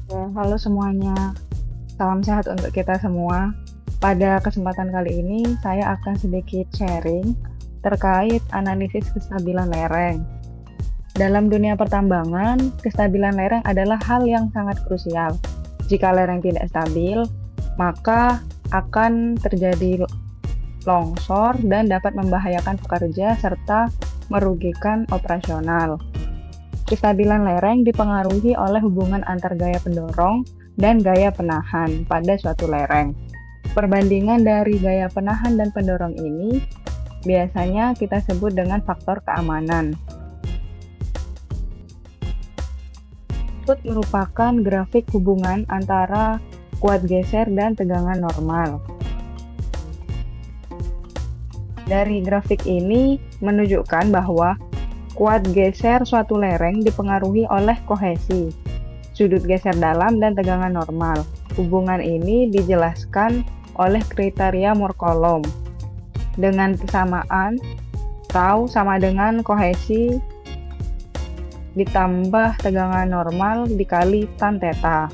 Ya, halo semuanya, salam sehat untuk kita semua. Pada kesempatan kali ini, saya akan sedikit sharing terkait analisis kestabilan lereng. Dalam dunia pertambangan, kestabilan lereng adalah hal yang sangat krusial. Jika lereng tidak stabil, maka akan terjadi longsor dan dapat membahayakan pekerja serta merugikan operasional. Kestabilan lereng dipengaruhi oleh hubungan antar gaya pendorong dan gaya penahan pada suatu lereng. Perbandingan dari gaya penahan dan pendorong ini biasanya kita sebut dengan faktor keamanan. Itu merupakan grafik hubungan antara kuat geser dan tegangan normal. Dari grafik ini menunjukkan bahwa kuat geser suatu lereng dipengaruhi oleh kohesi, sudut geser dalam, dan tegangan normal. Hubungan ini dijelaskan oleh kriteria Moore-Coulomb dengan kesamaan tau sama dengan kohesi ditambah tegangan normal dikali tan theta.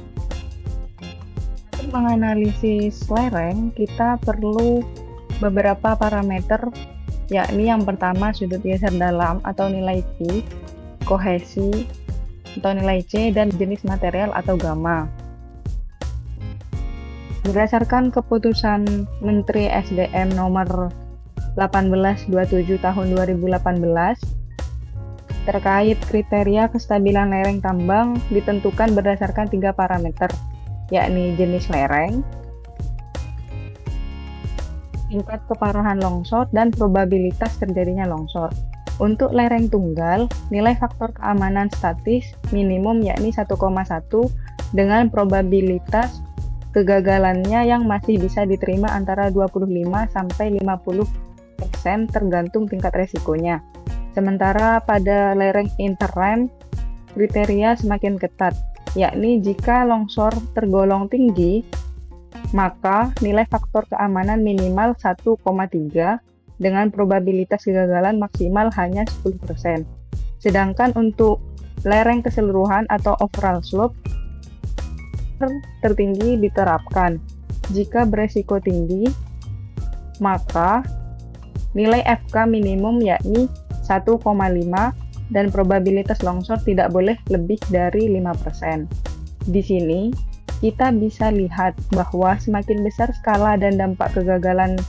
Untuk menganalisis lereng, kita perlu beberapa parameter, yakni yang pertama sudut geser dalam atau nilai Q, kohesi atau nilai C, dan jenis material atau gamma. Berdasarkan keputusan Menteri SDM nomor 1827 tahun 2018 terkait kriteria kestabilan lereng tambang ditentukan berdasarkan 3 parameter, yakni jenis lereng, tingkat keparahan longsor, dan probabilitas terjadinya longsor. Untuk lereng tunggal, nilai faktor keamanan statis minimum yakni 1,1 dengan probabilitas kegagalannya yang masih bisa diterima antara 25 sampai 50% tergantung tingkat resikonya. Sementara pada lereng interrem, kriteria semakin ketat, yakni jika longsor tergolong tinggi, maka nilai faktor keamanan minimal 1,3 dengan probabilitas kegagalan maksimal hanya 10%. Sedangkan untuk lereng keseluruhan atau overall slope tertinggi diterapkan. Jika beresiko tinggi, maka nilai FK minimum yakni 1,5 dan probabilitas longsor tidak boleh lebih dari 5%. Di sini kita bisa lihat bahwa semakin besar skala dan dampak kegagalan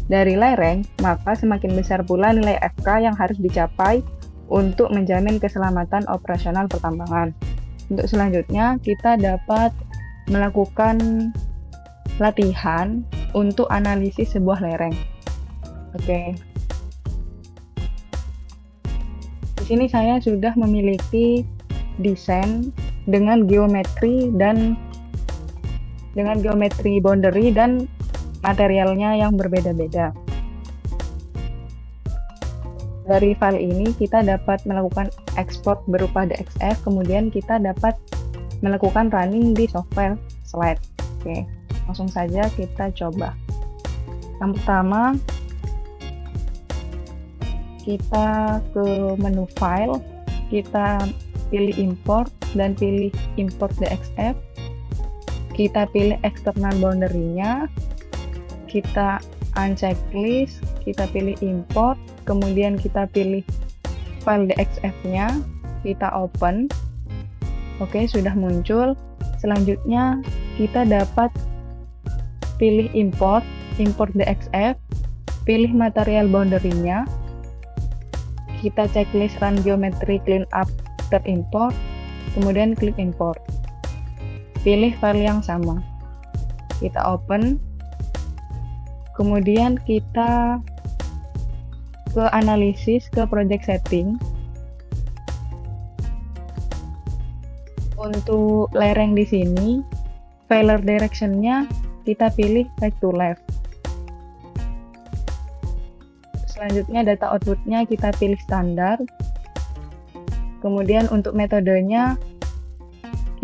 dari lereng, maka semakin besar pula nilai FK yang harus dicapai untuk menjamin keselamatan operasional pertambangan. Untuk selanjutnya, kita dapat melakukan latihan untuk analisis sebuah lereng. Oke. Di sini saya sudah memiliki desain dengan geometri boundary dan materialnya yang berbeda-beda. Dari file ini kita dapat melakukan export berupa DXF, kemudian kita dapat melakukan running di software Slide. Oke, langsung saja kita coba. Yang pertama, kita ke menu file, kita pilih import dan pilih import DXF. Kita pilih external boundary-nya, kita unchecklist, kita pilih import, kemudian kita pilih file DXF-nya, kita open. Oke, sudah muncul. Selanjutnya kita dapat pilih import DXF, pilih material boundary-nya, kita checklist run geometry clean up import, kemudian klik import. Pilih file yang sama, kita open, kemudian kita ke analisis, ke project setting. Untuk lereng di sini, failure direction-nya kita pilih right to left. Selanjutnya data output-nya kita pilih standar. Kemudian untuk metodenya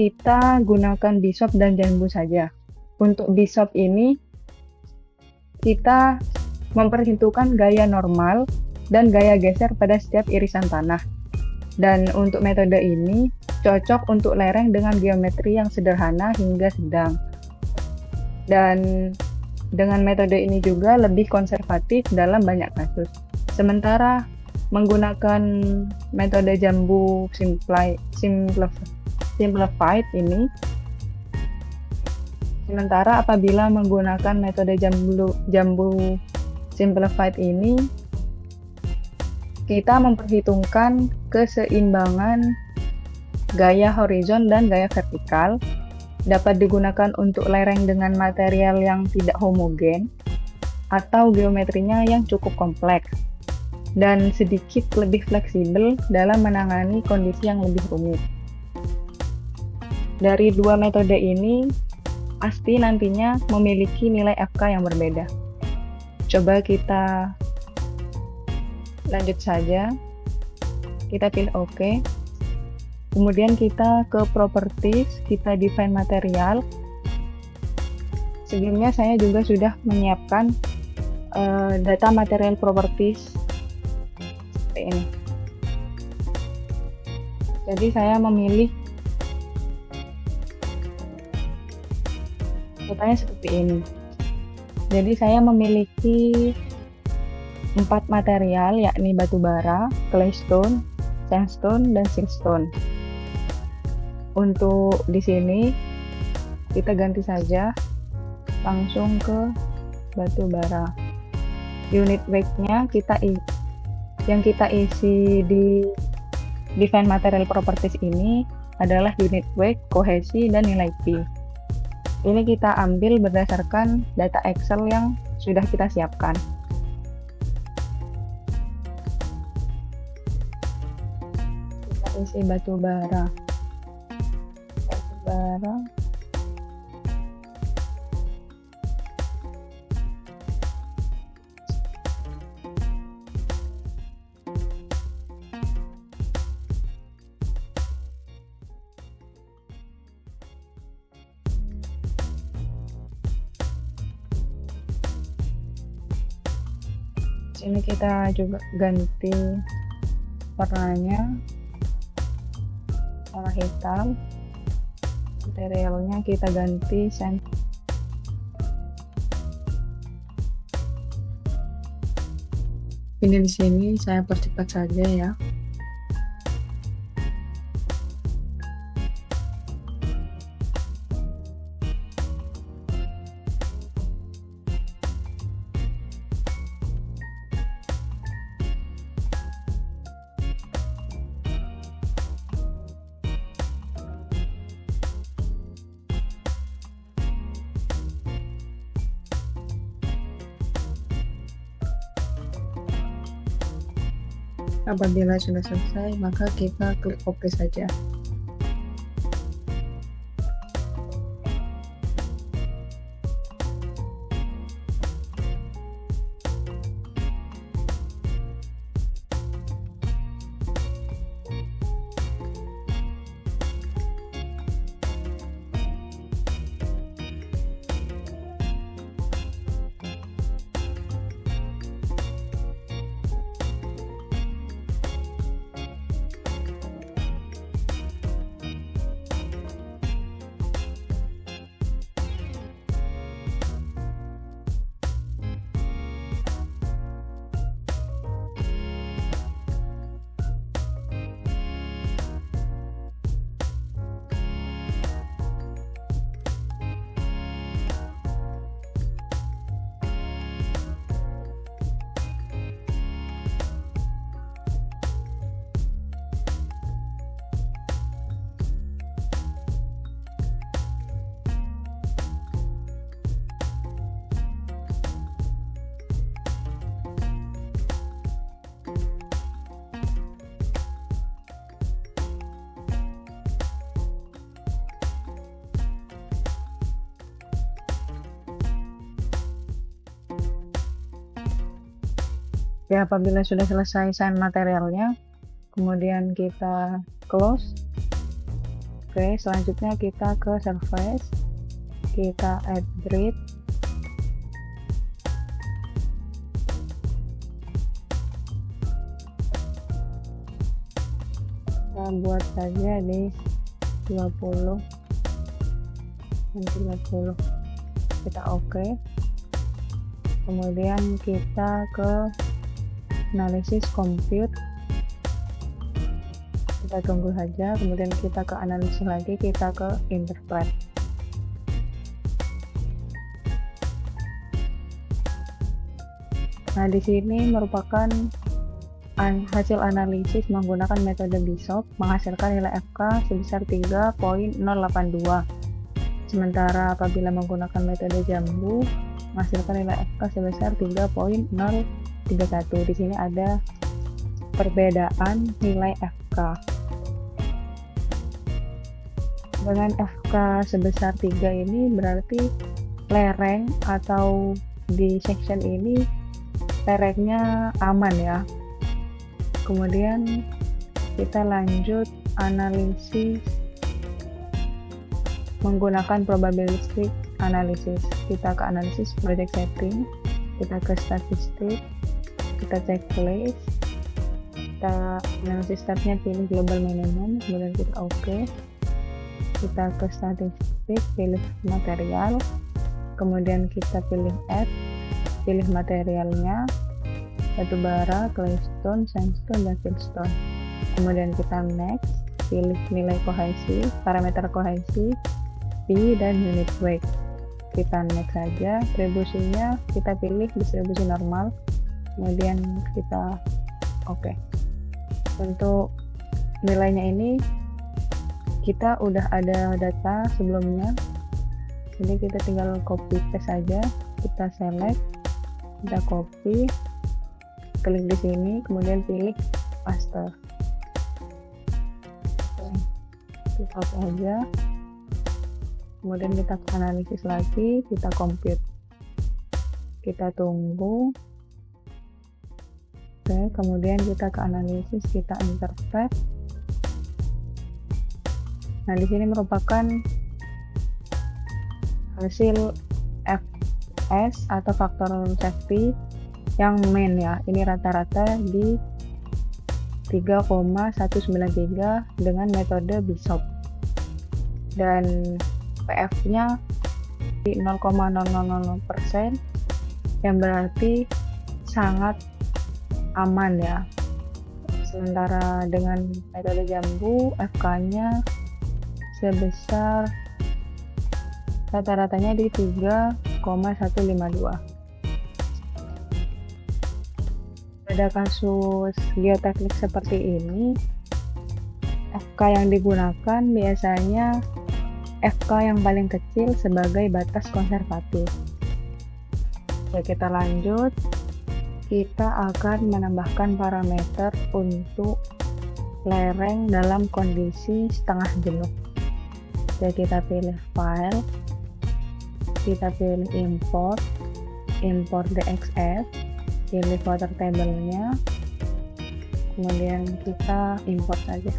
kita gunakan Bishop dan Janbu saja. Untuk Bishop ini kita memperhitungkan gaya normal dan gaya geser pada setiap irisan tanah. Dan untuk metode ini cocok untuk lereng dengan geometri yang sederhana hingga sedang. Dan dengan metode ini juga lebih konservatif dalam banyak kasus. Sementara menggunakan metode jambu simplified ini, sementara apabila menggunakan metode jambu simplified ini, kita memperhitungkan keseimbangan gaya horizon dan gaya vertikal, dapat digunakan untuk lereng dengan material yang tidak homogen atau geometrinya yang cukup kompleks, dan sedikit lebih fleksibel dalam menangani kondisi yang lebih rumit. Dari dua metode ini, pasti nantinya memiliki nilai FK yang berbeda. Coba kita lanjut saja. Kita pilih OK. Kemudian kita ke properties, kita define material. Sebelumnya saya juga sudah menyiapkan data material properties seperti ini. Jadi saya memilih datanya seperti ini. Jadi saya memiliki 4 material, yakni batu bara, claystone, sandstone, dan siltstone. Untuk di sini kita ganti saja langsung ke batu bara. Unit weight-nya yang kita isi di define material properties ini adalah unit weight, kohesi, dan nilai P. Ini kita ambil berdasarkan data Excel yang sudah kita siapkan. Kita isi batu bara. Sini kita juga ganti warnanya, warna hitam. Materialnya kita ganti sand. Ini di sini saya percepat saja ya. Apabila sudah selesai, maka kita klik OK saja. Ya, apabila sudah selesai sign materialnya, kemudian kita close. Oke, selanjutnya kita ke surface, kita add grid, kita buat saja di 20 dan 30. Kita oke. Kemudian kita ke analisis compute, kita tunggu saja. Kemudian kita ke analisis lagi, kita ke interpret. Nah, di sini merupakan hasil analisis menggunakan metode Bishop menghasilkan nilai FK sebesar 3.082. Sementara apabila menggunakan metode Jambu menghasilkan nilai FK sebesar 3.031. Di sini ada perbedaan nilai FK. Dengan FK sebesar 3 ini berarti lereng atau di section ini lerengnya aman ya. Kemudian kita lanjut analisis menggunakan probabilistic analysis. Kita ke analisis project setting, kita ke statistik, kita checklist, kita analisis stepnya pilih global minimum, kemudian kita oke. Kita ke statistik, pilih material, kemudian kita pilih add, pilih materialnya, batu bara, claystone, sandstone, dan siltstone. Kemudian kita next, pilih nilai kohesi, parameter kohesi, P, dan unit weight. Kita next saja. Distribusinya kita pilih distribusi normal, kemudian kita oke. Untuk nilainya ini kita udah ada data sebelumnya, jadi kita tinggal copy paste saja. Kita select, kita copy, klik di sini, kemudian pilih paste. Kita oke aja. Kemudian kita analisis lagi, kita compute, kita tunggu. Oke, kemudian kita ke analisis, kita interpret. Nah, di sini merupakan hasil FS atau faktor safety yang main ya. Ini rata-rata di 3,193 dengan metode Bishop, dan PF-nya di 0,000%, yang berarti sangat aman ya. Sementara dengan metode Jambu FK-nya sebesar rata-ratanya di 3,152. Pada kasus geoteknik seperti ini, FK yang digunakan biasanya FK yang paling kecil sebagai batas konservatif. Ya, kita lanjut. Kita akan menambahkan parameter untuk lereng dalam kondisi setengah jenuh. Jadi kita pilih file, kita pilih import DXF, pilih water table-nya, kemudian kita import saja.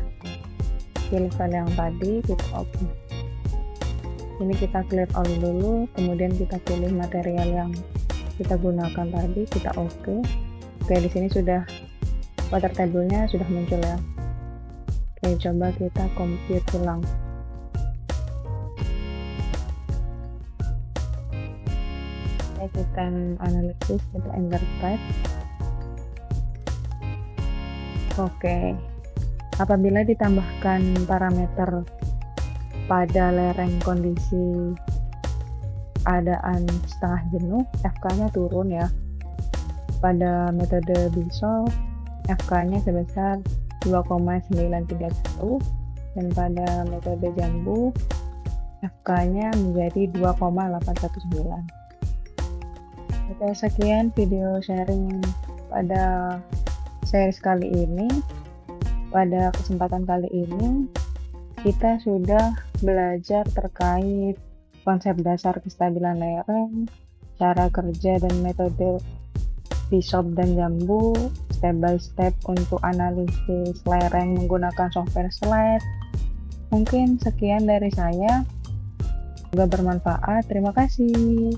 Pilih file yang tadi, kita open. Ini kita clear all dulu, kemudian kita pilih material yang kita gunakan tadi, kita oke. Oke, di sini sudah water table-nya sudah muncul ya. Oke, coba kita compute ulang. Kita analisis, kita interpret. Oke, apabila ditambahkan parameter pada lereng kondisi keadaan setengah jenuh, FK-nya turun ya. Pada metode Bishop, FK-nya sebesar 2,931, dan pada metode Jambu, FK-nya menjadi 2,819. Oke, sekian video sharing pada series kali ini. Pada kesempatan kali ini kita sudah belajar terkait konsep dasar kestabilan lereng, cara kerja dan metode Bishop dan Jambu, step by step untuk analisis lereng menggunakan software Slate. Mungkin sekian dari saya, semoga bermanfaat. Terima kasih.